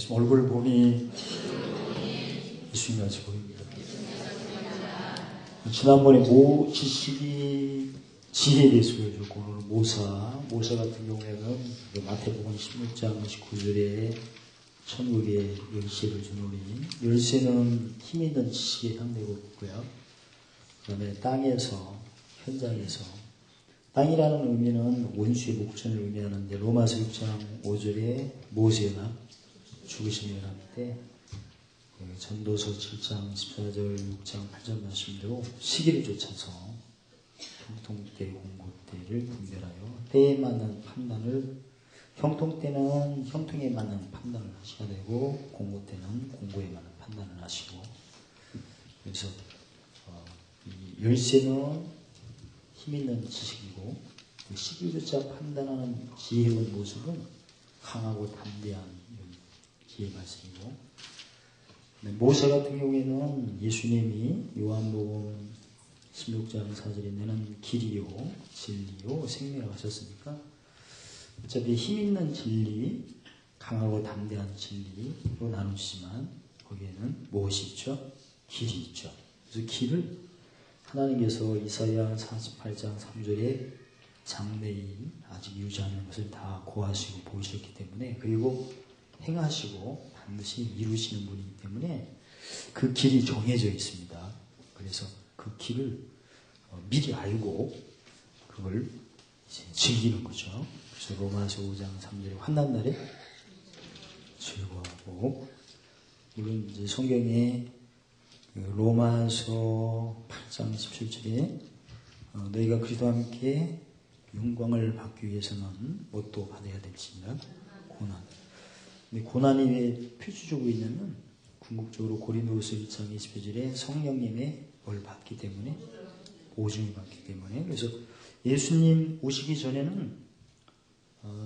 얼굴 보니 예수님 같이 보입니다. 지난번에 지식이 지혜에 대해서 보여줬고, 오늘 모사 같은 경우에는 마태복음 16장 19절에 천국의 열쇠를 준 우리, 열쇠는 힘 있는 지식의 상대로 있고요. 그 다음에 땅에서, 현장에서, 땅이라는 의미는 원수의 목전을 의미하는데, 로마서 6장 5절에 모세가 죽으심을 할 때 전도서 7장 14절 6장 8절 말씀대로 시기를 쫓아서 형통때 공고때를 분별하여 때에 맞는 판단을, 형통 때는 형통에 맞는 판단을 하셔야 되고 공고 때는 공고에 맞는 판단을 하시고, 그래서 이 열쇠는 힘 있는 지식이고 시기조차 판단하는 지혜로운 모습은 강하고 담대한 지혜의 말씀이고, 모세 같은 경우에는 예수님이 요한복음 16장 4절에 나는 길이요 진리요 생명이라고 하셨으니까, 어차피 힘 있는 진리, 강하고 담대한 진리로 나누시지만 거기에는 무엇이 있죠? 길이 있죠. 그래서 길을 하나님께서 이사야 48장 3절에 장래인 아직 유지하는 것을 다 고하시고 보이셨기 때문에, 그리고 행하시고 반드시 이루시는 분이기 때문에 그 길이 정해져 있습니다. 그래서 그 길을 미리 알고 그걸 이제 즐기는 거죠. 그래서 로마서 5장 3절에 환난 날에 즐거워하고, 물론 이제 성경에 로마서 8장 17절에 너희가 그리스도와 함께 영광을 받기 위해서는 뭣도 받아야 될지니라 고난. 근데 고난이 왜 표주적으로 있냐면, 궁극적으로 고린도후서 1장 20절에 성령님의 뭘 받기 때문에, 보증을 받기 때문에. 그래서 예수님 오시기 전에는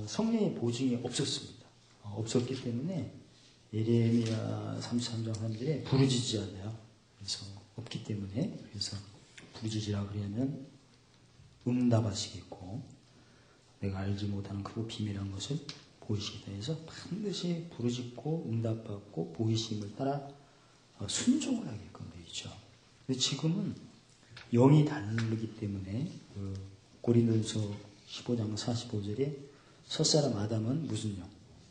성령의 보증이 없었습니다. 없었기 때문에 예레미야 33장 3절에 부르짖지 않아요. 그래서 없기 때문에, 그래서 부르짖으라 그러면 응답하시겠고, 내가 알지 못하는 크고 비밀한 것을 보이시겠다 해서 반드시 부르짖고 응답받고 보이심을 따라 순종을 하게끔 되어 있죠. 근데 지금은 영이 다르기 때문에 고린도서 15장 45절에 첫사람 아담은 무슨 영?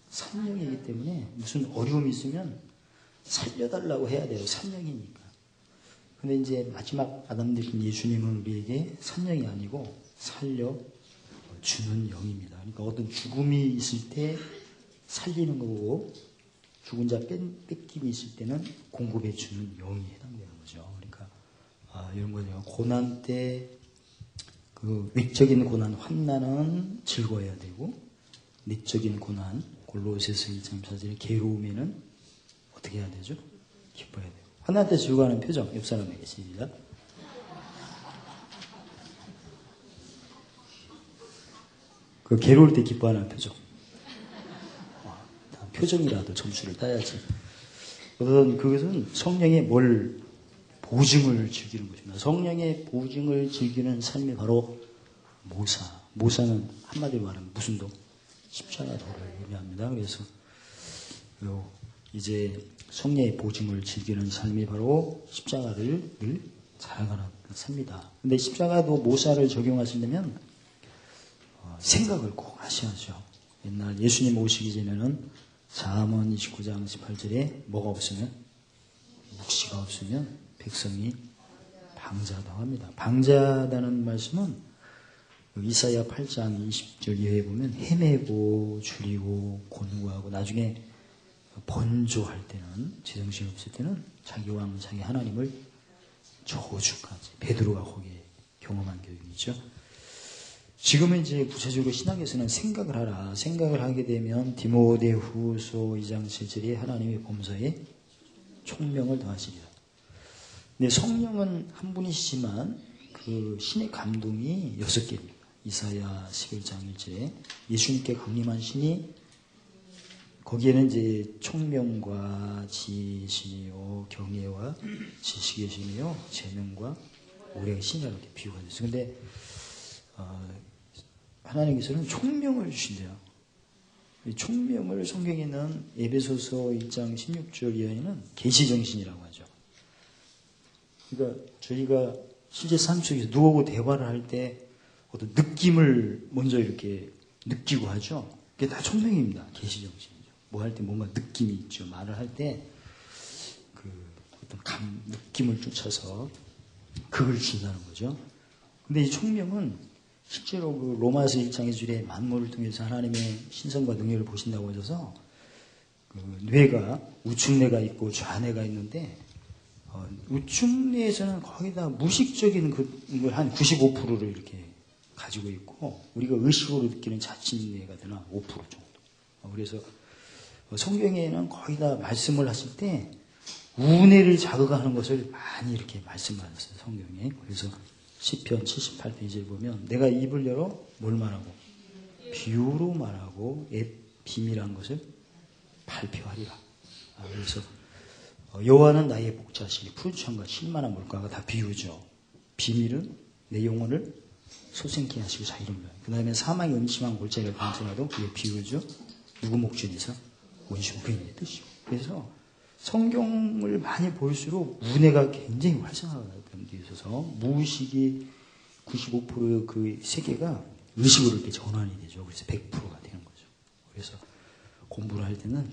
산영이기 때문에 무슨 어려움이 있으면 살려달라고 해야 돼요. 산영이니까. 근데 이제 마지막 아담 되신 예수님은 우리에게 산영이 아니고 살려주는 영입니다. 그러니까 어떤 죽음이 있을 때 살리는 거고, 죽은 자 뺏김이 있을 때는 공급해 주는 영이 해당되는 거죠. 그러니까 이런 거죠. 고난 때 그 외적인 고난, 환난은 즐거워야 되고, 내적인 고난, 골로새서 1장 4절에 괴로움에는 어떻게 해야 되죠? 기뻐해야 돼요. 환난 때 즐거워하는 표정, 옆 사람에게 시작. 그 괴로울 때 기뻐하는 표정. 표정이라도 점수를 따야지. 우선 그것은 성령의 보증을 즐기는 것입니다. 성령의 보증을 즐기는 삶이 바로 모사는 한마디로 말하면 무슨 도? 십자가 도를 의미합니다. 그래서 이제 성령의 보증을 즐기는 삶이 바로 십자가를 늘 살아가는 삶이다. 근데 십자가도 모사를 적용하시려면 생각을 꼭 하셔야죠. 옛날 예수님 오시기 전에는 잠언 29장 18절에 뭐가 없으면, 묵시가 없으면 백성이 방자하다고 합니다. 방자하다는 말씀은 이사야 8장 20절 이하에 보면 헤매고 줄이고 곤고하고, 나중에 번조할 때는, 제정신 없을 때는 자기 왕 자기 하나님을 저주까지, 베드로가 거기에 경험한 교육이죠. 지금은 이제 구체적으로 신학에서는 생각을 하라. 생각을 하게 되면 디모데후서 2장 7절에 하나님의 범사에 총명을 더하시리라. 근데 성령은 한 분이시지만 그 신의 감동이 6개입니다. 이사야 11장 1절에 예수님께 강림한 신이, 거기에는 이제 총명과 지혜시며 경애와 지식의 신이요 재능과 오래의 신이라고 이렇게 비유가 됐어요. 근데 하나님께서는 총명을 주신대요. 총명을 성경에는 에베소서 1장 16절 이하에는 계시정신이라고 하죠. 그러니까 저희가 실제 삶 속에서 누구하고 대화를 할 때 어떤 느낌을 먼저 이렇게 느끼고 하죠. 그게 다 총명입니다. 계시정신이죠. 뭐 할 때 뭔가 느낌이 있죠. 말을 할 때 그 어떤 느낌을 쫓아서 그걸 준다는 거죠. 근데 이 총명은 실제로 그 로마서 1장 2절에 만물을 통해서 하나님의 신성과 능력을 보신다고 하셔서 그 뇌가 우측뇌가 있고 좌뇌가 있는데 우측뇌에서는 거의 다 무식적인 걸 한 95%를 이렇게 가지고 있고 우리가 의식으로 느끼는 자침뇌가 되나 5% 정도. 그래서 성경에는 거의 다 말씀을 하실 때 우뇌를 자극하는 것을 많이 이렇게 말씀하셨어요. 성경에. 그래서 시편 78페이지를 보면 내가 입을 열어 뭘 말하고 비유로 말하고 비밀한 것을 발표하리라. 그래서 여호와는 나의 목자시니 푸른 창과 쉴만한 물가가 다 비유죠. 비밀은 내 영혼을 소생케 하시고 자 이런 거예요. 그 다음에 사망의 음침한 골짜기를 방전하도 그게 비유죠. 누구 목전에서 원수 부인의 뜻이고. 그래서 성경을 많이 볼수록 우뇌가 굉장히 활성화가 되어 있어서 무의식이 95%의 그 세계가 의식으로 이렇게 전환이 되죠. 그래서 100%가 되는 거죠. 그래서 공부를 할 때는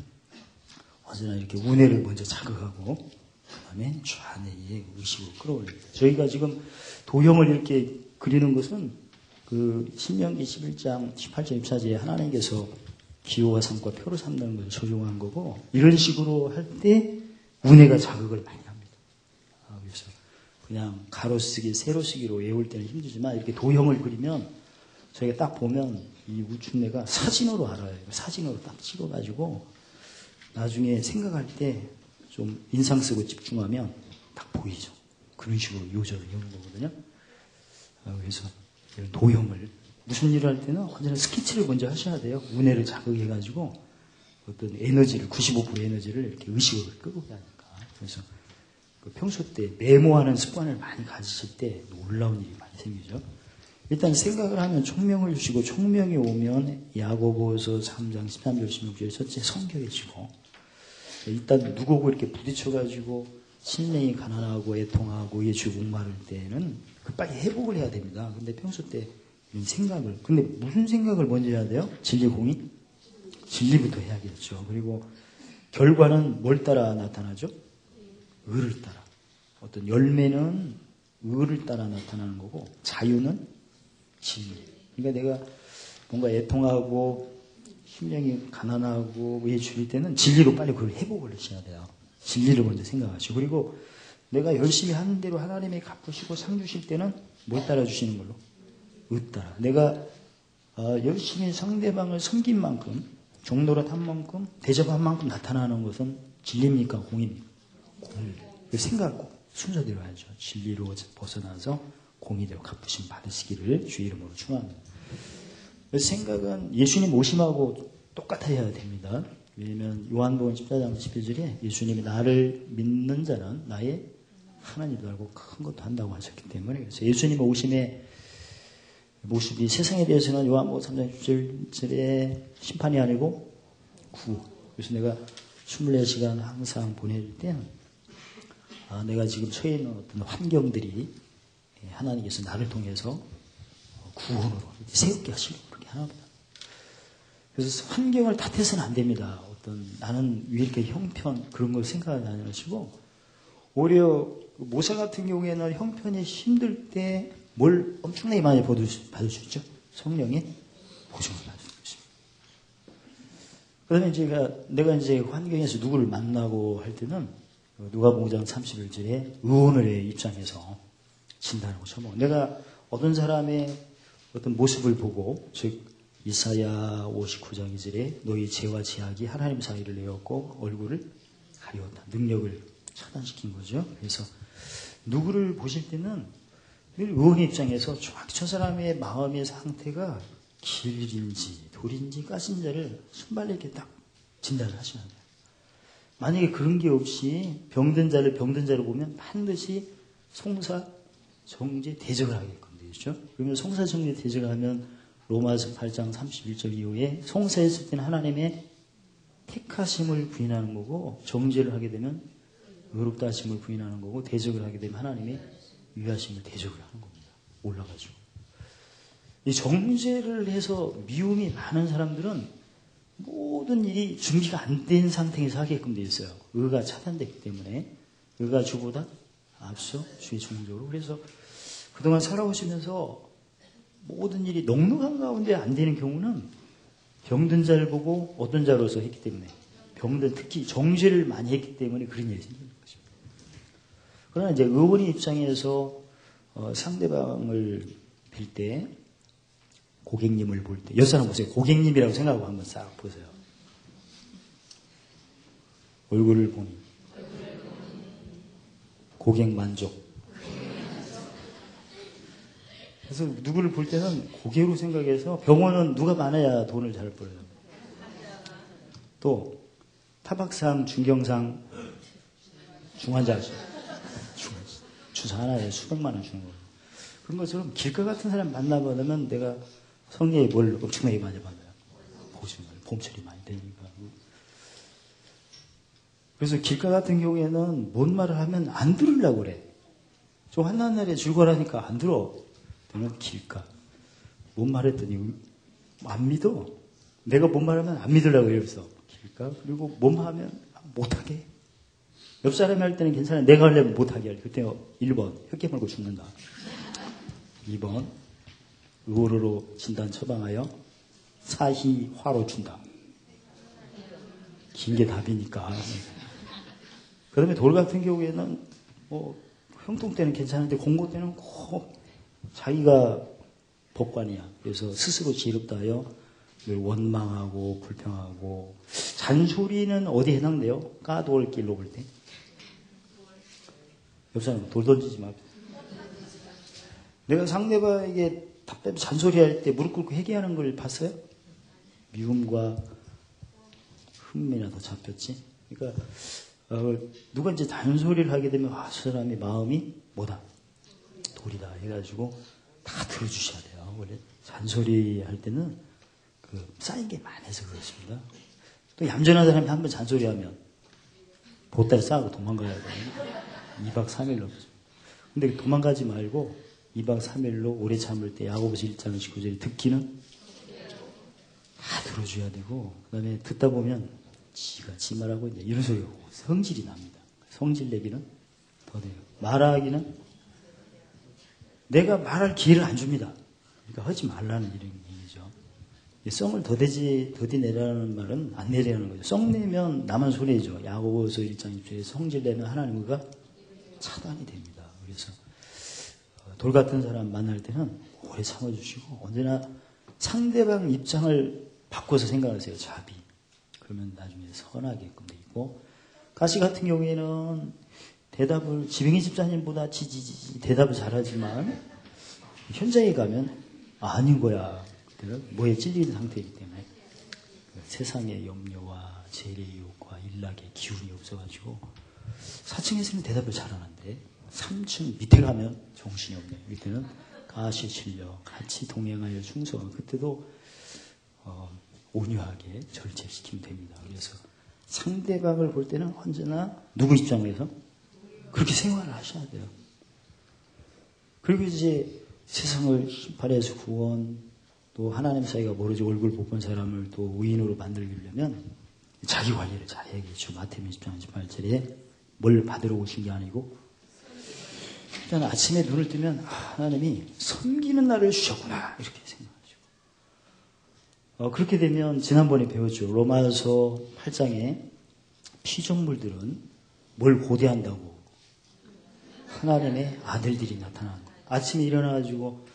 언제나 이렇게 우뇌를 먼저 자극하고 그 다음에 좌뇌의 의식으로 끌어올립니다. 저희가 지금 도형을 이렇게 그리는 것은 그 신명기 11장 18절 24절에 하나님께서 기호와 삼과 표로 삼는 것을 적용한 거고 이런 식으로 할 때 우뇌가 자극을 많이 합니다. 그래서 그냥 가로 쓰기, 세로 쓰기로 외울 때는 힘들지만 이렇게 도형을 그리면 저희가 딱 보면 이 우측뇌가 사진으로 알아요. 사진으로 딱 찍어가지고 나중에 생각할 때 좀 인상 쓰고 집중하면 딱 보이죠. 그런 식으로 요절을 해오는 거거든요. 그래서 이런 도형을 무슨 일을 할 때는 언제나 스케치를 먼저 하셔야 돼요. 우뇌를 자극해가지고 어떤 에너지를 95% 에너지를 이렇게 의식으로 끄고 해야 하니까. 그래서 그 평소 때 메모하는 습관을 많이 가지실 때 놀라운 일이 많이 생기죠. 일단 생각을 하면 총명을 주시고 총명이 오면 야고보서 3장 13절 16절 첫째 성결해지고 일단 누구고 이렇게 부딪혀가지고 심령이 가난하고 애통하고 예주 목마를 때는 빨리 회복을 해야 됩니다. 근데 평소 때 이런 생각을 근데 무슨 생각을 먼저 해야 돼요? 진리 공의? 진리부터 해야겠죠. 그리고 결과는 뭘 따라 나타나죠? 의를 따라. 어떤 열매는 의를 따라 나타나는 거고 자유는 진리. 그러니까 내가 뭔가 애통하고 심령이 가난하고 왜 줄일 때는 진리로 빨리 그걸 회복을 하셔야 돼요. 진리를 먼저 생각하시고 그리고 내가 열심히 하는 대로 하나님이 갚으시고 상 주실 때는 뭘 따라 주시는 걸로? 의 따라. 내가 열심히 상대방을 섬긴 만큼 종노릇 한 만큼 대접한 만큼 나타나는 것은 진리입니까? 공입니까? 공의. 생각 꼭 순서대로 하죠. 진리로 벗어나서 공의대로 갚으심 받으시기를 주의 이름으로 축원합니다. 생각은 예수님 오심하고 똑같아야 됩니다. 왜냐하면 요한복음 14장 11절에 예수님이 나를 믿는 자는 나의 하나님도 알고 큰 것도 한다고 하셨기 때문에 그래서 예수님 오심의 모습이 세상에 대해서는 요한복음 3장 17절에 심판이 아니고 구원. 그래서 내가 24시간 항상 보낼 때는 내가 지금 처해 있는 어떤 환경들이 하나님께서 나를 통해서 구원으로 새롭게 하시려고 그렇게 하나보다. 그래서 환경을 탓해서는 안 됩니다. 어떤 나는 왜 이렇게 형편 그런 걸 생각하지 않으시고 오히려 모세 같은 경우에는 형편이 힘들 때 뭘 엄청나게 많이 받을 수 있죠? 성령의 보증을 받을 수 있습니다. 그다음에 내가 이제 환경에서 누구를 만나고 할 때는 누가복음 5장 31절에 의원의 입장에서 진단하고 쳐먹어. 내가 어떤 사람의 어떤 모습을 보고 즉 이사야 59장 2절에 너희 죄와 제약이 하나님 사이를 내었고 얼굴을 가리웠다. 능력을 차단시킨 거죠. 그래서 누구를 보실 때는 늘 의원의 입장에서 정확히 저 사람의 마음의 상태가 길인지 돌인지 가신 자를 순발력 있게 딱 진단을 하셔야 돼요. 만약에 그런 게 없이 병든 자를 보면 반드시 송사, 정죄, 대적을 하게끔 되죠. 그러면 송사, 정죄, 대적을 하면 로마서 8장 31절 이후에 송사했을 때는 하나님의 택하심을 부인하는 거고, 정죄를 하게 되면 의롭다 하심을 부인하는 거고, 대적을 하게 되면 하나님의 위하심을 대적을 하는 겁니다. 올라가지고. 이 정죄를 해서 미움이 많은 사람들은 모든 일이 준비가 안 된 상태에서 하게끔 되어 있어요. 의가 차단됐기 때문에. 의가 주보다 앞서 주의 종적으로. 그래서 그동안 살아오시면서 모든 일이 넉넉한 가운데 안 되는 경우는 병든 자를 보고 어떤 자로서 했기 때문에, 병든, 특히 정죄를 많이 했기 때문에 그런 일이 생기는 것입니다. 그러나 이제 의원의 입장에서 상대방을 빌 때, 고객님을 볼 때, 여사람 보세요. 고객님이라고 생각하고 한번 싹 보세요. 얼굴을 보니 고객 만족. 그래서 누구를 볼 때는 고객으로 생각해서, 병원은 누가 많아야 돈을 잘 벌어요. 또 타박상, 중경상, 중환자, 주사 하나에 수백만 원 주는 거예요. 그런 것처럼 길가 같은 사람 만나보면 내가 성리에 뭘 엄청나게 많이 받아요. 보시면 봄철이 많이 되니까. 그래서 길가 같은 경우에는 뭔 말을 하면 안 들으려고 그래. 좀 한난 날에 즐거라니까 안 들어. 너는 길가. 뭔 말했더니 안 믿어. 내가 뭔 말하면 안 믿으려고 이러면서 길가. 그리고 뭔 말하면 못하게. 옆 사람이 할 때는 괜찮아. 내가 하려면 못하게 할. 그때 1번 혀깨 물고 죽는다. 2번 의호로로 진단 처방하여 사희화로 준다. 긴 게 답이니까. 그 다음에 돌 같은 경우에는 형통 때는 괜찮은데 공고 때는 꼭 자기가 법관이야. 그래서 스스로 지혜롭다 하여 원망하고 불평하고. 잔소리는 어디에 해당돼요? 까돌 길로 볼 때. 옆 사람 돌 던지지 마. 내가 상대방에게 답답해 잔소리할 때 무릎 꿇고 회개하는 걸 봤어요? 미움과 흠이나 더 잡혔지. 그러니까 누가 이제 잔소리를 하게 되면 저 사람의 마음이 뭐다? 돌이다 해가지고 다 들어주셔야 돼요. 원래 잔소리 할 때는 쌓인 게 많아서 그렇습니다. 또 얌전한 사람이 한번 잔소리하면 보따리 싸고 도망가야 돼요. 2박 3일로. 근데 도망가지 말고 2박 3일로 오래 참을 때 야고보서 1장 19절에 듣기는 다 들어줘야 되고, 그 다음에 듣다 보면 지가 지 말하고 있네 이런 소리가 오고 성질이 납니다. 성질 내기는 더 돼요. 말하기는 내가 말할 기회를 안 줍니다. 그러니까 하지 말라는 이런 얘기죠. 썽을 더디 내라는 말은 안 내려는 거죠. 썽 내면 나만 손해죠. 야고보서 1장 1절에 성질 내면 하나님과 차단이 됩니다. 그래서 돌 같은 사람 만날 때는 오래 참아주시고, 언제나 상대방 입장을 바꿔서 생각하세요. 자비. 그러면 나중에 선하게끔 돼 있고, 가시 같은 경우에는 대답을 지병희 집사님보다 지지지 대답을 잘하지만 현장에 가면 아닌 거야. 그때는 뭐에 찔리는 상태이기 때문에 세상의 염려와 재래의 욕과 일락의 기운이 없어가지고 4층에서는 대답을 잘하는데 3층 밑에 가면 정신이 없네요. 밑에는 가시 실력, 같이 동행하여 충성. 그때도 온유하게 절제시키면 됩니다. 그래서 상대방을 볼 때는 언제나 누구 입장에서 그렇게 생활을 하셔야 돼요. 그리고 이제 세상을 발해서 구원, 또 하나님 사이가 멀어지고 얼굴 못 본 사람을 또 의인으로 만들려면 자기 관리를 잘해야겠죠. 마태복음 10장 18절에 뭘 받으러 오신 게 아니고, 일단 아침에 눈을 뜨면 하나님이 섬기는 날을 주셨구나 이렇게 생각하시고, 그렇게 되면 지난번에 배웠죠. 로마서 8장에 피조물들은 뭘 고대한다고? 하나님의 아들들이 나타나는 거예요. 아침에 일어나가지고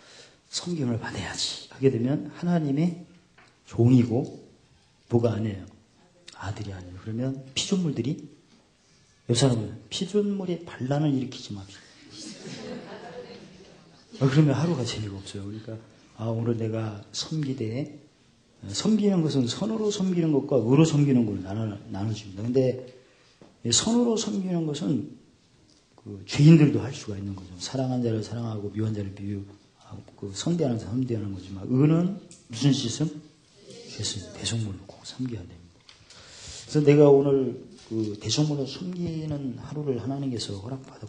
성경을 받아야지 하게 되면 하나님의 종이고 뭐가 아니에요? 아들이 아니에요. 그러면 피조물들이, 옆 사람은 피조물의 반란을 일으키지 맙시다. 그러면 하루가 재미가 없어요. 그러니까 오늘 내가 섬기되, 섬기는 것은 선으로 섬기는 것과 의로 섬기는 걸 나눠줍니다. 근데 선으로 섬기는 것은 죄인들도 할 수가 있는 거죠. 사랑한 자를 사랑하고 미워한 자를 미워하고 그 선대하는 사람 선대하는 거지만 의는 무슨 시스템? 대속물로 꼭 섬겨야 됩니다. 그래서 내가 오늘 그 대속물로 섬기는 하루를 하나님께 허락받아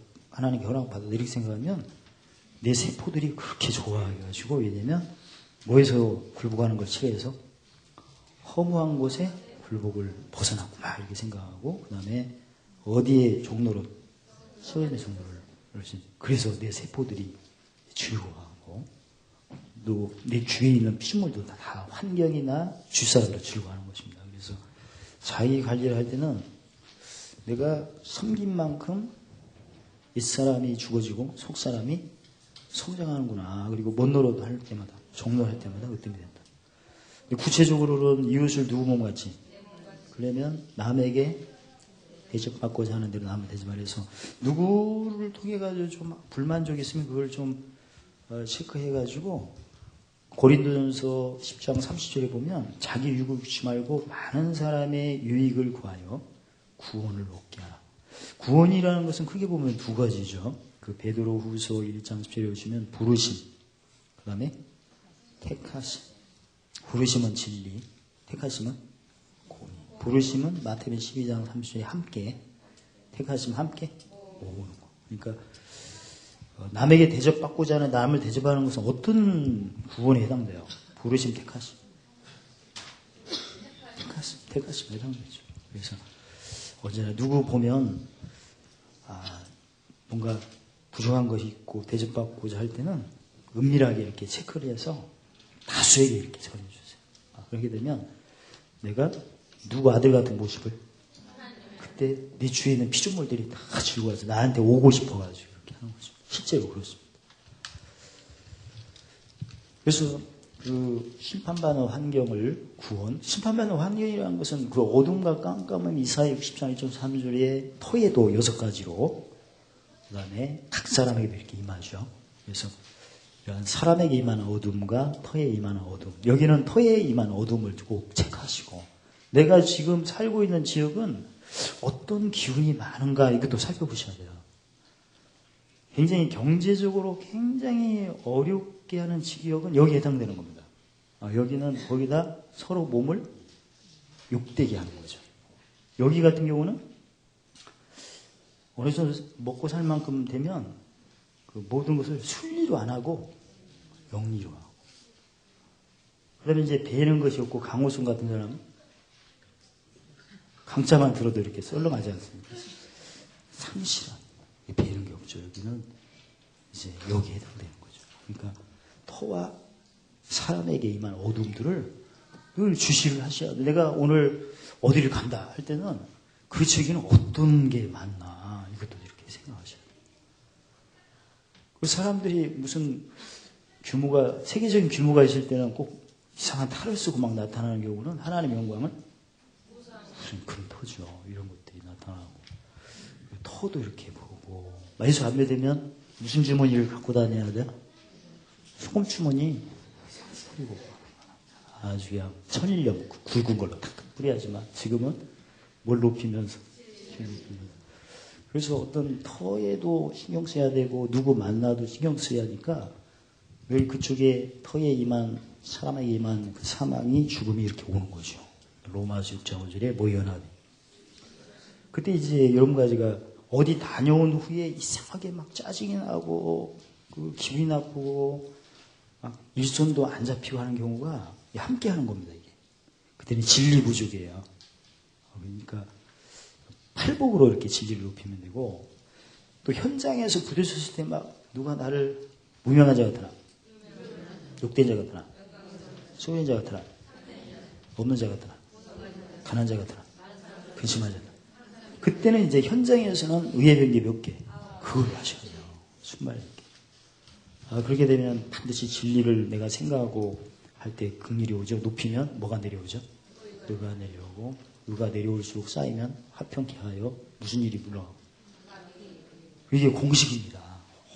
이렇게 생각하면 내 세포들이 그렇게 좋아해가지고 왜냐면 뭐에서 굴복하는 걸 싫어해서 허무한 곳에 굴복을 벗어났구나 이렇게 생각하고 그 다음에 어디에 종로로 서연의 종로를 그래서 내 세포들이 즐거워하고 또 내 주위에 있는 피조물도 다 환경이나 주사로 즐거워하는 것입니다. 그래서 자기 관리를 할 때는 내가 섬긴 만큼 윗사람이 죽어지고 속사람이 성장하는구나. 그리고 먼노로도 할 때마다 종로를 할 때마다 그때문에 된다. 구체적으로는 이웃을 누구 몸같이 그러면 남에게 대접받고자 하는 대로 남을 대접하래서 누구를 통해 가지고 좀 불만족이 있으면 그걸 좀 체크해가지고 고린도전서 10장 30절에 보면 자기 유익을 구치 말고 많은 사람의 유익을 구하여 구원을 얻게 하라. 구원이라는 것은 크게 보면 두 가지죠. 그 베드로 후서 1장 10절에 보시면 부르심, 그 다음에 택하심. 부르심은 진리, 택하심은 공의. 부르심은 마태복음 12장 30절에 함께, 택하심 함께 오는 거. 그러니까 남에게 대접받고자 하는 남을 대접하는 것은 어떤 구원에 해당돼요? 부르심, 택하심. 택하심에 해당되죠. 그래서 언제나 누구 보면 뭔가 부족한 것이 있고 대접받고자 할 때는 은밀하게 이렇게 체크를 해서 다수에게 이렇게 전해주세요. 그렇게 되면 내가 누구 아들 같은 모습을 그때 내 주위에 있는 피조물들이 다 즐거워서 나한테 오고 싶어가지고 이렇게 하는 거죠. 실제로 그렇습니다. 그래서 그 심판받는 환경을 구원, 심판받는 환경이라는 것은 그 어둠과 깜깜함 이사야 60장 1.3절의 토해도 6가지로 그 다음에 각 사람에게 이렇게 임하죠. 그래서 이런 사람에게 임하는 어둠과 터에 임하는 어둠. 여기는 터에 임하는 어둠을 꼭 체크하시고 내가 지금 살고 있는 지역은 어떤 기운이 많은가 이것도 살펴보셔야 돼요. 굉장히 경제적으로 굉장히 어렵게 하는 지역은 여기에 해당되는 겁니다. 여기는 거기다 서로 몸을 욕되게 하는 거죠. 여기 같은 경우는 어느 정도 먹고 살 만큼 되면 그 모든 것을 순리로 안 하고 영리로 하고. 그다음에 이제 배는 것이 없고 강호순 같은 사람은 강자만 들어도 이렇게 썰렁하지 않습니까? 상실한 배는 게 없죠. 여기는 이제 여기에 해당되는 거죠. 그러니까 터와 사람에게 임한 어둠들을 늘 주시를 하셔야 돼. 내가 오늘 어디를 간다 할 때는 그 지역에는 어떤 게 많나 이것도 이렇게 생각하셔야 돼요. 그 사람들이 무슨 규모가 세계적인 규모가 있을 때는 꼭 이상한 탈을 쓰고 막 나타나는 경우는 하나님의 영광은 무슨 큰 터죠. 이런 것들이 나타나고 터도 이렇게 보고 예수 안 믿으면 무슨 주머니를 갖고 다녀야 돼요? 소금 주머니 그리고 아주 그냥 천일염 굵은 걸로 탁탁 뿌려야지만 지금은 뭘 높이면서 그래서 어떤 터에도 신경 써야 되고 누구 만나도 신경 써야 하니까 늘 그쪽에 터에 임한 사람에게 임한 그 사망이 죽음이 이렇게 오는 거죠. 로마서 6장 5절에 모연합이. 그때 이제 여러분 가지가 어디 다녀온 후에 이상하게 막 짜증이 나고 그 기분이 나쁘고 막 일손도 안 잡히고 하는 경우가 함께 하는 겁니다. 이게. 그때는 진리 부족이에요. 그러니까 팔복으로 이렇게 진리를 높이면 되고 또 현장에서 부딪혔을 때 막 누가 나를 무명한 자 같으나 욕된 자 같으나 소유한 자 같으나 없는 자 같으나 가난한 자 같으나 근심한 자 같으나 그때는 이제 현장에서는 의의 변기 몇 개 그걸 하셔야 돼요. 순말 이렇게. 그렇게 되면 반드시 진리를 내가 생각하고 할 때 긍휼이 오죠. 높이면 뭐가 내려오죠? 의가 내려오고 의가 내려올수록 쌓이면 화평케 하여 무슨 일이 물러가고 이게 공식입니다.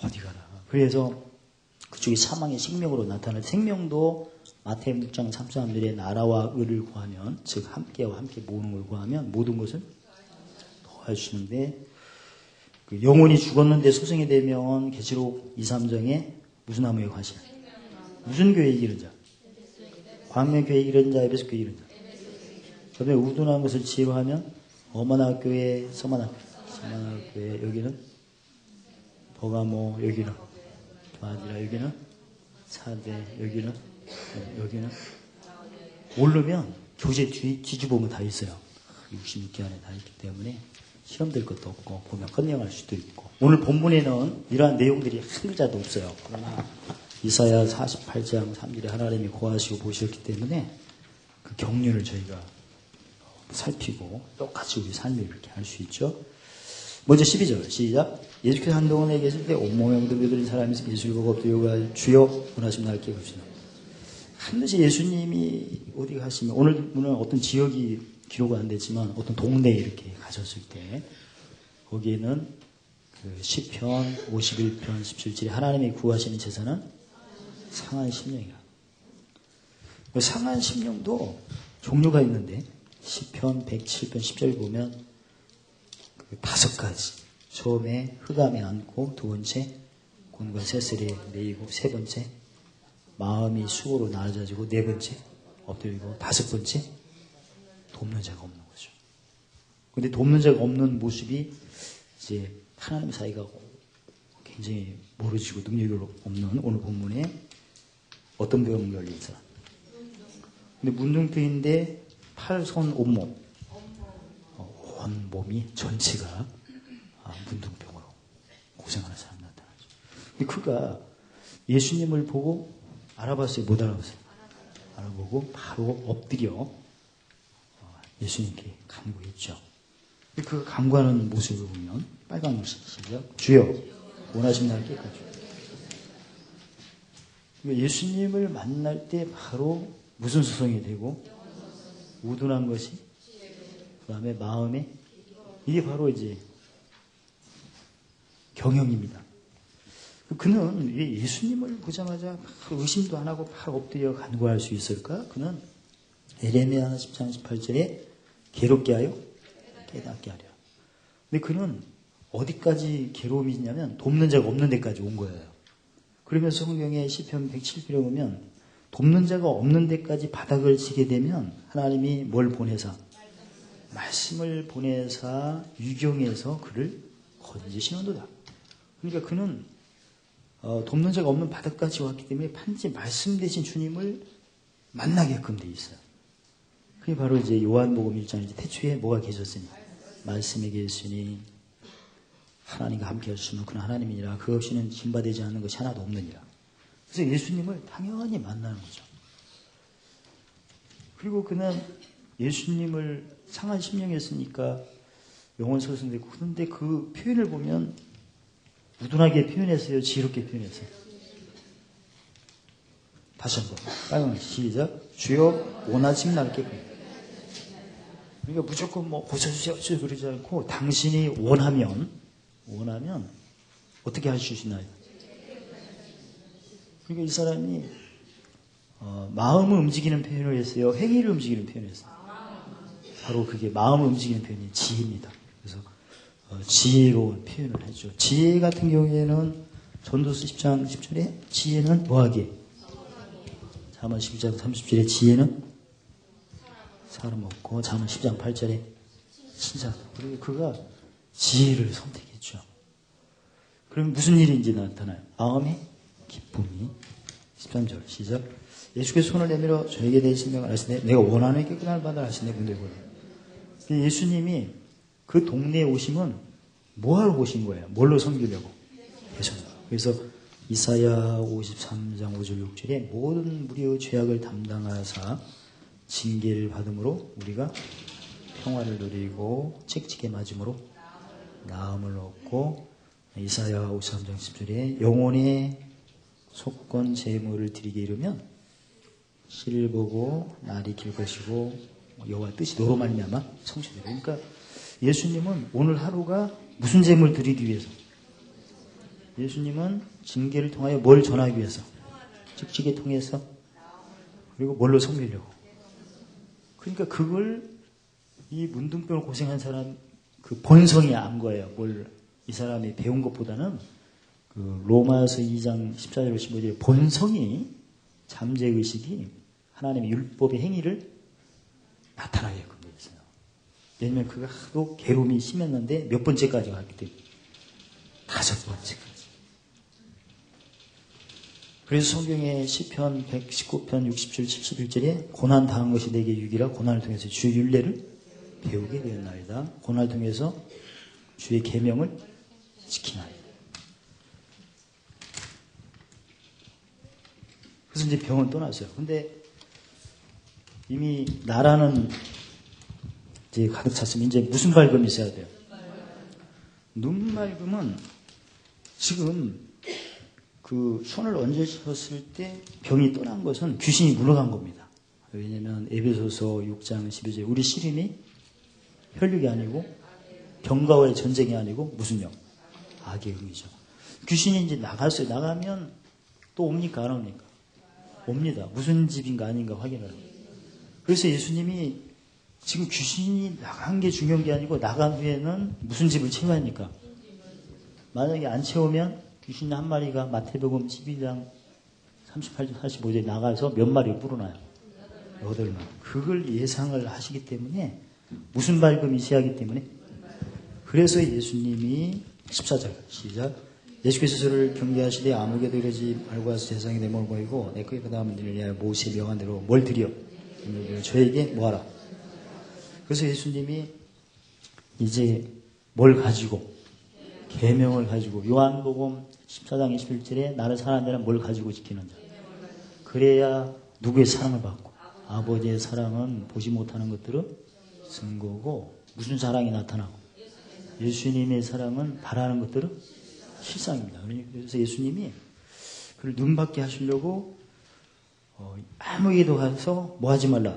어디 가라. 그래서 그쪽이 사망의 생명으로 나타날 생명도 마태복음 6장 33절에 나라와 의를 구하면 즉 함께와 함께 모으는 걸 구하면 모든 것을 도와주시는데 그 영혼이 죽었는데 소생이 되면 계시록 2, 3장에 무슨 나무에 관심? 무슨 교회 이기는 자? 광명교회 이기는 자, 에베소 교회 이기는 자. 그 다음에 우둔한 것을 지혜로 하면 어머나교회, 서만학교회, 여기는 버가모, 여기는 마디라, 여기는 사대, 여기는 모르면 교재 뒤집어보면 다 있어요. 66개 안에 다 있기 때문에 시험될 것도 없고 보면 컨닝할 수도 있고, 오늘 본문에는 이러한 내용들이 한 글자도 없어요. 그러나 이사야 48장 3절에 하나님이 고하시고 보셨기 때문에 그 경륜을 저희가 살피고 똑같이 우리 삶을 이렇게 할 수 있죠. 먼저 12절 시작. 예수께서 한동안에 계실 때 온몸에 묻어들인 사람이 예수를 보고 엎드려 주여 원하시면 날께 갑시다. 반드시 예수님이 어디 가시면, 오늘은 어떤 지역이 기록은 안 됐지만 어떤 동네에 이렇게 가셨을 때 거기에는 그 시편 51편 17절에 하나님이 구하시는 제사는 상한 심령이라. 상한 심령도 종류가 있는데 시편 107편 10절 보면 그 5가지. 처음에 흑암에 앉고, 두 번째 곤과 새슬에 매이고, 세 번째 마음이 수고로 낮아지고, 네 번째 엎드리고, 다섯 번째 돕는 자가 없는 거죠. 근데 돕는 자가 없는 모습이 이제 하나님 사이가 굉장히 멀어지고 능력이 없는 오늘 본문에 어떤 병 걸린 사람. 근데 문둥병인데 팔, 손, 온몸, 온 몸이 전체가 문둥병으로 고생하는 사람이 나타나죠. 근데 그가 예수님을 보고 알아봤어요? 못 알아봤어요? 알아보고 바로 엎드려 예수님께 간구했죠. 그 간구하는 모습을 보면 빨간 옷이 시작. 주여 원하시면 날께 가죠. 예수님을 만날 때 바로 무슨 수성이 되고 우둔한 것이, 그 다음에 마음에, 이게 바로 이제 경영입니다. 그는 왜 예수님을 보자마자 의심도 안 하고 바로 엎드려 간구할 수 있을까? 그는 에레미야 10장 18절에 괴롭게 하여 깨닫게 하려. 근데 그는 어디까지 괴로움이 있냐면 돕는 자가 없는 데까지 온 거예요. 그러면서 성경에 시편 107편에 보면 돕는 자가 없는 데까지 바닥을 치게 되면 하나님이 뭘 보내사? 말씀을 보내사 유경에서 그를 건지시는도다. 그러니까 그는 돕는 자가 없는 바닥까지 왔기 때문에 반드시 말씀 되신 주님을 만나게끔 돼 있어요. 그게 바로 이제 요한복음 1장 태초에 뭐가 계셨으니? 말씀이 계시니 하나님과 함께 할 수 있는 그는 하나님이니라. 그 없이는 진바되지 않는 것이 하나도 없느니라. 그래서 예수님을 당연히 만나는 거죠. 그리고 그는 예수님을 상한 심령이었으니까 영혼 소생되고, 그런데 그 표현을 보면 우둔하게 표현했어요? 지혜롭게 표현했어요? 다시 한번 빨간 시작. 주여 원하시면 날께. 그러니까 무조건 뭐 고쳐주세요 그러지 않고 당신이 원하면 어떻게 하실 수 있나요? 그러니까 이 사람이 마음을 움직이는 표현을 했어요? 행위를 움직이는 표현을 했어요? 바로 그게 마음을 움직이는 표현이 지혜입니다. 그래서 지혜로운 표현을 했죠. 지혜 같은 경우에는 전도서 10장 10절에 지혜는 뭐하게? 잠언 12장 30절에 지혜는 사람 없고, 잠언 10장 8절에 신사다. 그리고 그가 지혜를 선택했죠. 그럼 무슨 일이 이제 나타나요? 마음의 기쁨이. 13절 시작. 예수께서 손을 내밀어 저에게 대신 명을 하시네. 내가 원하는 깨끗함을 받아 하시네. 근데 예수님이 그 동네에 오시면 뭐하러 오신 거예요? 뭘로 섬기려고? 그래서 이사야 53장 5절 6절에 모든 무리의 죄악을 담당하사 징계를 받음으로 우리가 평화를 누리고 책찍에 맞음으로 나음을 얻고, 이사야 53장 10절에 영혼의 속건 제물을 드리게 이르면 씨를 보고 날이 길 것이고 여호와 뜻이 너로 말미암아 성취되리라. 그러니까 예수님은 오늘 하루가 무슨 제물 드리기 위해서? 예수님은 징계를 통하여 뭘 전하기 위해서? 직직에 통해서. 그리고 뭘로 섬기려고. 그러니까 그걸 이 문둥병을 고생한 사람 그 본성이 안 거예요. 뭘 이 사람이 배운 것보다는 그 로마서 2장 14절 15절에 본성이 잠재의식이 하나님의 율법의 행위를 나타나게끔 되어 있어요. 왜냐면 그가 하도 괴로움이 심했는데 몇 번째까지 갔기 때문에 5번째까지. 그래서 성경의 시편 119편 67, 71절에 고난 당한 것이 내게 유익이라 고난을 통해서 주의 율례를 배우게 되었나이다. 고난을 통해서 주의 계명을 지키나이다. 그래서 이제 병은 떠났어요. 근데 이미 나라는 이제 가득 찼으면 이제 무슨 밝음이 있어야 돼요? 눈 밝음은 지금 그 손을 얹으셨을 때 병이 떠난 것은 귀신이 물러간 겁니다. 왜냐면 에베소서 6장 12절 우리 씨름이 혈육이 아니고 병과의 전쟁이 아니고 무슨 영? 악의 영이죠. 귀신이 이제 나갔어요. 나가면 또 옵니까 안 옵니까? 옵니다. 무슨 집인가 아닌가 확인을 하고. 그래서 예수님이 지금 귀신이 나간 게 중요한 게 아니고 나간 후에는 무슨 집을 채워야 합니까? 만약에 안 채우면 귀신 한 마리가 마태복음 12장 38절 45절에 나가서 몇 마리 불어나요? 8마리. 그걸 예상을 하시기 때문에 무슨 밝음이 있어야 하기 때문에 그래서 예수님이 14절 시작 예수께서 저를 경계하시되 아무개도 이러지 말고 와서 세상에 내 몸을 보이고 내 거에 그 다음 일을 위하여 모세 명한 대로 뭘 드려? 저에게 뭐하라? 그래서 예수님이 이제 뭘 가지고 계명을 가지고 요한복음 14장 21절에 나를 사랑하는 자는 뭘 가지고 지키는 자 그래야 누구의 사랑을 받고 아버지의 사랑은 보지 못하는 것들은 증거고 무슨 사랑이 나타나고 예수님의 사랑은 바라는 것들은 실상입니다. 그래서 예수님이 그를 눈밖에 하시려고 아무에게도 가서 뭐 하지 말라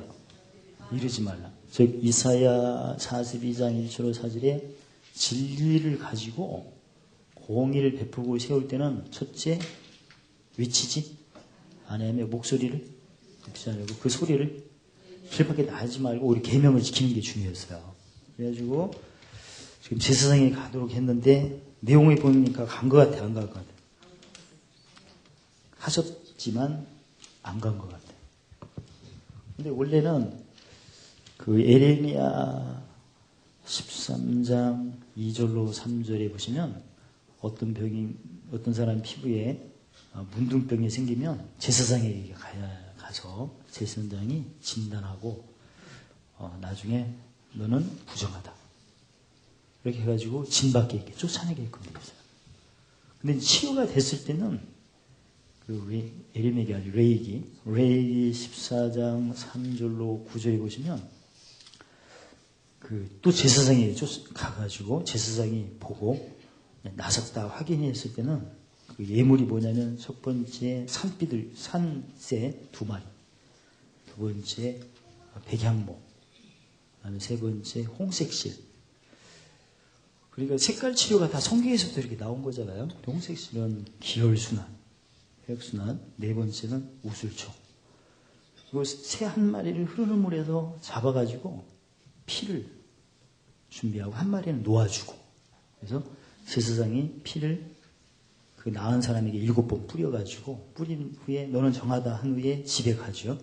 이러지 말라. 즉 이사야 42장 1절로 4절에 진리를 가지고 공의를 베푸고 세울 때는 첫째 외치지 아니하며 목소리를 듣지 않고 그 소리를 길밖에 나지 말고 우리 계명을 지키는 게 중요했어요. 그래가지고 지금 제사장에 가도록 했는데 내용을 보니까 간 것 같아 안 간 것 같아. 하셨지만 안 간 것 같아. 근데 원래는 그 에레미야 13장 2절로 3절에 보시면 어떤 사람 피부에 문둥병이 생기면 제사장에게 가서 제사장이 진단하고 나중에 너는 부정하다. 이렇게 해가지고 진밖에 있게 쫓아내게끔 되어 있어요. 근데 치유가 됐을 때는 그 에레미야가 아니라 레이기 14장 3절로 9절에 보시면 또 제사장이 가가지고 제사장이 보고 나섰다 확인했을 때는 그 예물이 뭐냐면 첫 번째 산새 2마리, 두 번째 백향목, 그다음에 세 번째 홍색실. 그러니까 색깔 치료가 다 성경에서부터 이렇게 나온 거잖아요. 홍색실은 기혈순환, 혈액순환, 네 번째는 우슬초. 그리고 새 한 마리를 흐르는 물에서 잡아가지고 피를 준비하고 한 마리는 놓아주고 그래서 제사장이 피를 그 나은 사람에게 7번 뿌려가지고 뿌린 후에 너는 정하다 한 후에 집에 가죠.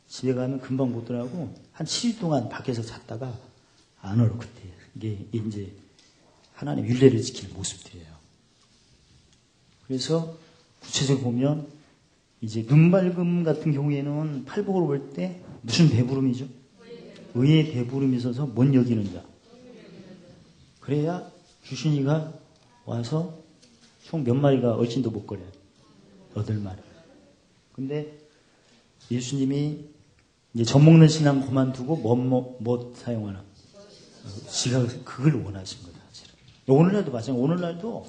집에 가면 금방 못 들어가고 한 7일 동안 밖에서 잤다가 안 오르 그때 이게 이제 하나님 율례를 지키는 모습들이에요. 그래서 구체적으로 보면 이제 눈발금 같은 경우에는 팔복으로 볼 때 무슨 배부름이죠? 의의 배부름이 있어서 못 여기는 자. 그래야 귀신이가 와서 총 몇 마리가 얼씬도 못 거려요. 8마리. 근데 예수님이 이제 젖먹는 신앙 그만두고 뭐 사용하나? 지가 그걸 원하신 거다. 사실은. 오늘날도 마찬가지예요. 오늘날도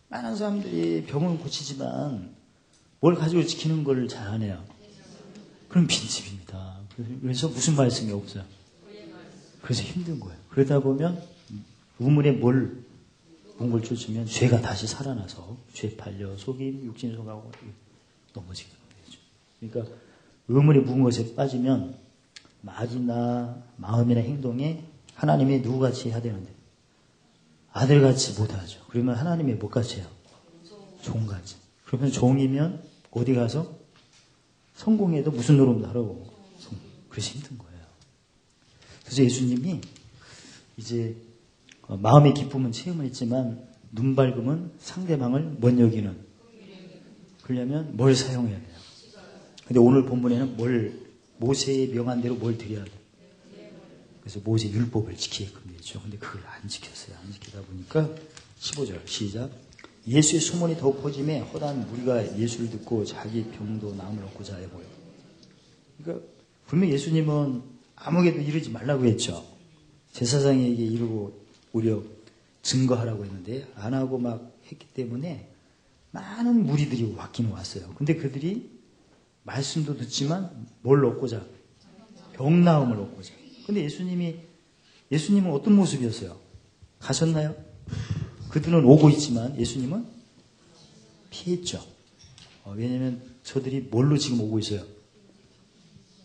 많은 사람들이 병을 고치지만 뭘 가지고 지키는 걸 잘 안 해요. 그럼 빈집입니다. 그래서 무슨 말씀이 없어요. 그래서 힘든 거예요. 그러다 보면 우물에 묵은 걸 쫓으면 죄가 다시 살아나서 죄 팔려 속임 육신 속하고 넘어지게 되죠. 그러니까 우물에 묵은 것에 빠지면 말이나 마음이나 행동에 하나님이 누구같이 해야 되는데 아들같이 못하죠. 그러면 하나님이 뭐같이 해요? 종같이. 그러면 종이면 어디 가서 성공해도 무슨 노름도 하라고. 그래서 힘든 거예요. 그래서 예수님이 이제 마음의 기쁨은 체험을 했지만 눈 밝음은 상대방을 못 여기는. 그러려면 뭘 사용해야 돼요? 근데 오늘 본문에는 모세의 명한 대로 뭘 드려야 돼요? 그래서 모세 율법을 지키게끔 되죠. 근데 그걸 안 지켰어요. 안 지키다 보니까 15절 시작. 예수의 소문이 더욱 퍼짐에 허다한 무리가 예수를 듣고 자기 병도 나음을 얻고자 해 보여. 그러니까 분명 예수님은 아무에게도 이르지 말라고 했죠. 제사장에게 이르고 오히려 증거하라고 했는데 안 하고 막 했기 때문에 많은 무리들이 왔기는 왔어요. 근데 그들이 말씀도 듣지만 뭘 얻고자? 병 나음을 얻고자. 근데 예수님은 어떤 모습이었어요? 가셨나요? 그들은 오고 있지만 예수님은 피했죠. 왜냐하면 저들이 뭘로 지금 오고 있어요?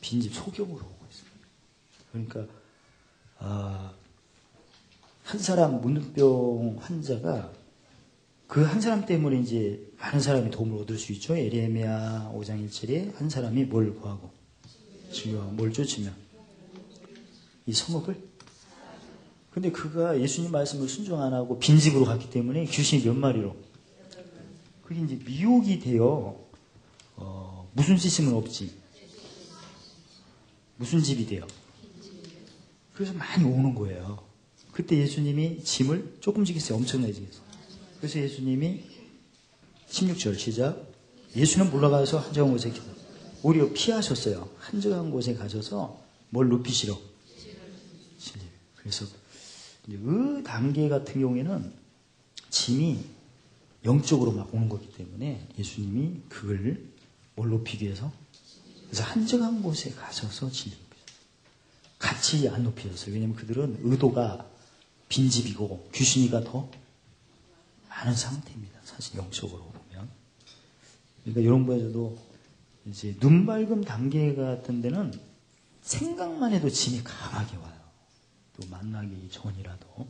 빈집 소경으로 오고 있어요. 그러니까 한 사람 문둥병 환자가 그 한 사람 때문에 이제 많은 사람이 도움을 얻을 수 있죠. 에레미야 5장 1절에 한 사람이 뭘 구하고 치유하고 뭘 쫓으면 이 성읍을. 근데 그가 예수님 말씀을 순종 안 하고 빈집으로 갔기 때문에 귀신이 몇 마리로 그게 이제 미혹이 되어 무슨 짓이면 없지 무슨 집이 돼요. 그래서 많이 오는 거예요. 그때 예수님이 짐을 조금씩 했어요. 엄청나게 했어요. 그래서 예수님이 16절 시작. 예수는 물러가서 한적한 곳에 기다. 오히려 피하셨어요. 한적한 곳에 가셔서 뭘 눕히시러? 진리를. 그래서 그 단계 같은 경우에는 짐이 영적으로 막 오는 거기 때문에 예수님이 그걸 뭘 높이기 위해서 그래서 한적한 곳에 가셔서 진리를 높이셨어요. 같이 안 높이셨어요. 왜냐하면 그들은 의도가 빈집이고 귀신이가 더 많은 상태입니다. 사실 영적으로 보면. 그러니까 이런 거에서도 이제 눈 밝음 단계 같은 데는 생각만 해도 짐이 강하게 와요. 또 만나기 전이라도.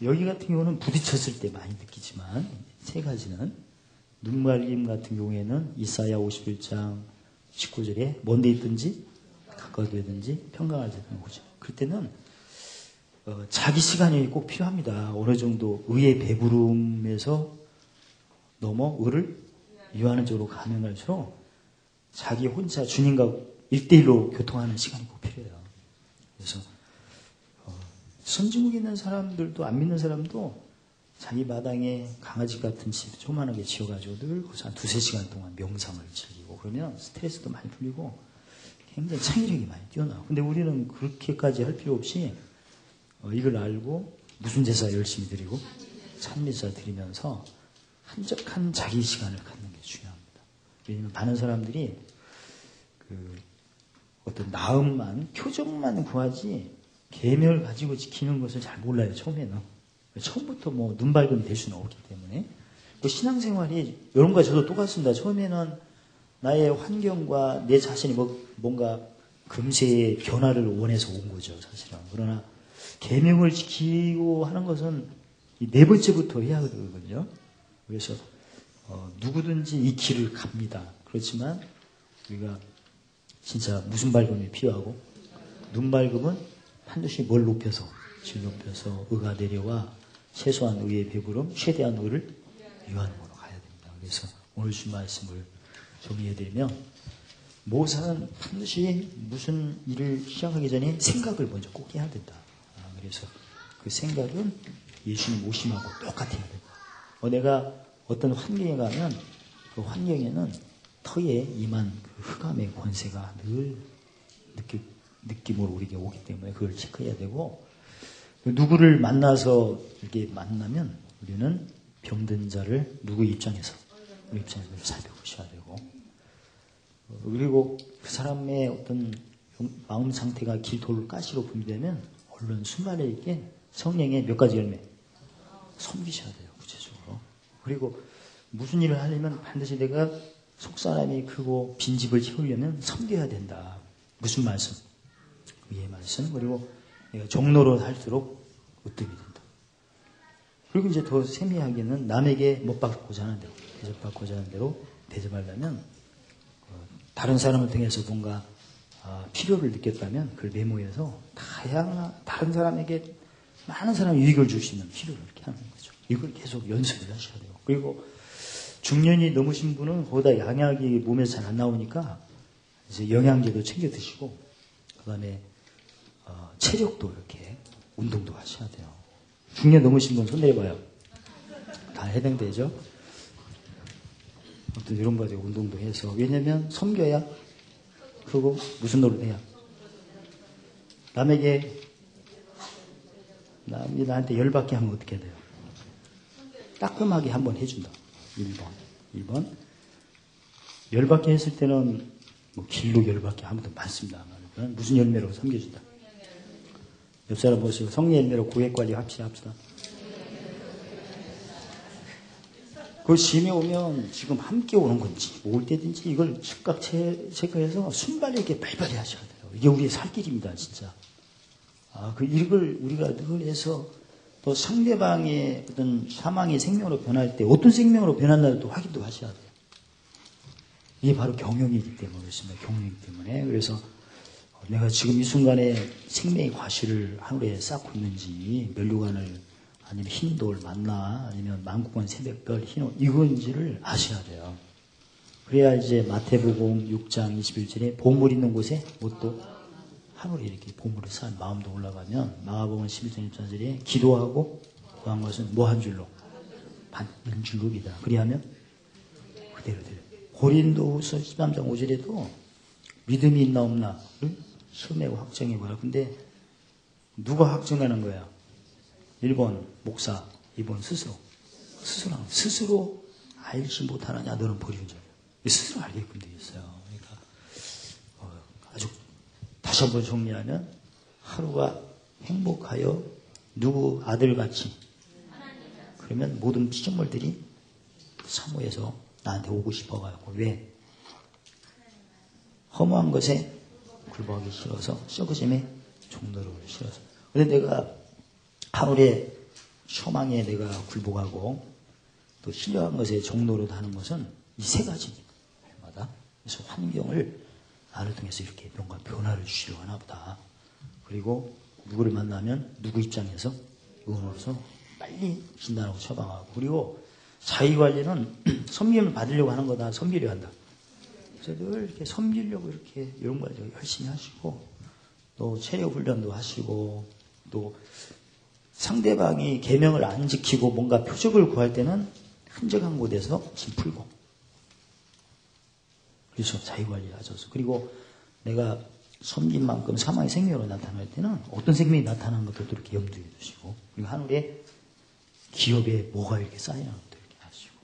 여기 같은 경우는 부딪혔을 때 많이 느끼지만 세 가지는 눈 밝음 같은 경우에는 이사야 51장 19절에 먼데 있든지 가까워도 있든지 평강하지 않고죠. 그때는 자기 시간이 꼭 필요합니다. 어느 정도 의의 배부름에서 넘어 의를 유하는 쪽으로 가는 갈수록 자기 혼자 주님과 1대1로 교통하는 시간이 꼭 필요해요. 그래서 선진국에 있는 사람들도 안 믿는 사람도 자기 마당에 강아지 같은 집 조그만하게 지어가지고 늘 거기서 한 2-3시간 동안 명상을 즐기고 그러면 스트레스도 많이 풀리고 굉장히 창의력이 많이 뛰어나요. 근데 우리는 그렇게까지 할 필요 없이 이걸 알고 무슨 제사 열심히 드리고 찬미사 드리면서 한적한 자기 시간을 갖는 게 중요합니다. 왜냐하면 많은 사람들이 어떤 나음만 표정만 구하지 계명을 가지고 지키는 것을 잘 몰라요. 처음에는. 처음부터 뭐 눈 밝음이 될 수는 없기 때문에. 신앙생활이 이런 거 저도 똑같습니다. 처음에는 나의 환경과 내 자신이 뭔가 금세의 변화를 원해서 온 거죠. 사실은. 그러나 계명을 지키고 하는 것은 네 번째부터 해야 되거든요. 그래서 누구든지 이 길을 갑니다. 그렇지만 우리가 진짜 무슨 밝음이 필요하고 눈 밝음은 반드시 뭘 높여서 질 높여서 의가 내려와 최소한 의의 배부름, 최대한 의를 유하는 걸로 가야 됩니다. 그래서 오늘 주 말씀을 정리해드리면 모사는 반드시 무슨 일을 시작하기 전에 생각을 먼저 꼭 해야 된다. 그래서 그 생각은 예수님 오심하고 똑같아야 된다. 내가 어떤 환경에 가면 그 환경에는 터에 임한 그 흑암의 권세가 늘 느낌으로 우리에게 오기 때문에 그걸 체크해야 되고 누구를 만나서 이렇게 만나면 우리는 병든 자를 누구 입장에서 우리 입장에서 살펴보셔야 되고 그리고 그 사람의 어떤 마음 상태가 길돌 가시로 분비되면 얼른 순간에 있게 성령의 몇 가지 열매 섬기셔야 돼요. 구체적으로. 그리고 무슨 일을 하려면 반드시 내가 속사람이 크고 빈집을 채우려면 섬겨야 된다. 무슨 말씀? 의의 말씀. 그리고 내가 종로로 할수록 으뜸이 된다. 그리고 이제 더 세미하게는 남에게 못 받고자 하는 대로 대접받고자 하는 대로 대접하려면 다른 사람을 통해서 뭔가 필요를 느꼈다면 그걸 메모해서 다른 사람에게 많은 사람이 유익을 줄 수 있는 필요를 이렇게 하는 거죠. 이걸 계속 연습을 하셔야 돼요. 그리고 중년이 넘으신 분은 거기다 양약이 몸에서 잘 안 나오니까 이제 영양제도 챙겨 드시고 그 다음에 체력도 이렇게 운동도 하셔야 돼요. 중년 넘으신 분 손 내려봐요. 다 해당되죠? 아무튼 이런 거 가지고 운동도 해서 왜냐면 섬겨야 그거 무슨 노릇해야 남에게 남이 나한테 열받게 하면 어떻게 돼요? 따끔하게 한번 해준다. 1번 열받게 했을 때는 뭐 길로 열받게 하면 더 많습니다. 무슨 열매로 섬겨준다. 옆 사람 보시고 성리 열매로 고객관리 합시다. 그 심해 오면 지금 함께 오는 건지 올 때든지 이걸 즉각 체크해서 순발력 있게 빨리빨리 하셔야 돼요. 이게 우리의 살 길입니다. 진짜. 이걸 우리가 늘 해서 또 상대방의 어떤 사망의 생명으로 변할 때 어떤 생명으로 변한다도 확인도 하셔야 돼요. 이게 바로 경영이기 때문에 그렇습니다. 경영이기 때문에. 그래서 내가 지금 이 순간에 생명의 과실을 하늘에 쌓고 있는지 면류관을 아니면 흰돌 만나 아니면 만국원 새벽별 흰옷 이건지를 아셔야 돼요. 그래야 이제 마태복음 6장 21절에 보물 있는 곳에 뭣도 하늘에 이렇게 보물을 쌓은 마음도 올라가면 마가복음 11장 1절에 기도하고 구한 것은 뭐 한 줄로? 받는 줄로 믿어. 그리하면 그대로 돼요. 고린도후서 13장 5절에도 믿음이 있나 없나 수매고 확정해봐라. 근데 누가 확정하는 거야? 1번 목사, 2번 스스로 알지 못하느냐 너는 버리는 자야. 스스로 알게끔 되어 있어요. 그러니까 아주 다시 한번 정리하면 하루가 행복하여 누구 아들같이 그러면 모든 피조물들이 사모해서 나한테 오고 싶어가지고 왜? 허무한 것에 굴복하기 싫어서 썩어짐에 종로를 싫어서. 그런데 내가 하늘의 소망에 내가 굴복하고 또 신령한 것에 종로를 하는 것은 이 세 가지입니다. 그래서 환경을 나를 통해서 이렇게 뭔가 변화를 주시려고 하나 보다. 그리고 누구를 만나면 누구 입장에서 의원으로서 빨리 진단하고 처방하고 그리고 자기관리는 섬김을 받으려고 하는 거다. 섬기려 한다. 그래서 늘 이렇게 섬기려고 이렇게 이런 거 열심히 하시고 또 체력 훈련도 하시고 또 상대방이 계명을 안 지키고 뭔가 표적을 구할 때는 한적한 곳에서 짐 풀고 그래서 자기관리를 하셔서 그리고 내가 섬긴 만큼 사망의 생명으로 나타날 때는 어떤 생명이 나타나는 것도 이렇게 염두에 두시고 그리고 하늘에 기업에 뭐가 이렇게 쌓이는 것도 이렇게 하시고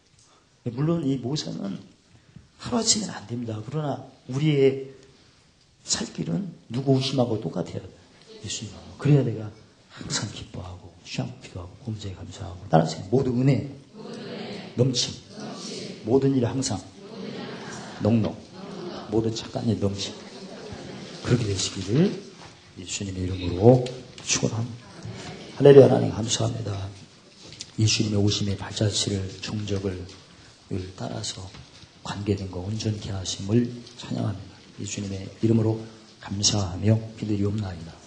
물론 이 모사는 하루아침에는 안 됩니다. 그러나 우리의 살 길은 누구 의심하고 똑같아야 돼요. 예수님하고. 그래야 내가 항상 기뻐하고 쉬엄 기도하고 범죄에 감사하고 따라서 모든 은혜 넘침 모든 일 항상 넉넉 모든 착한 일 넘침 그렇게 되시기를 예수님의 이름으로 축원합니다. 할렐루야. 하나님 감사합니다. 예수님의 오심의 발자취를 종적을 따라서 관계된 거 온전히 하심을 찬양합니다. 예수님의 이름으로 감사하며 기도리옵나이다.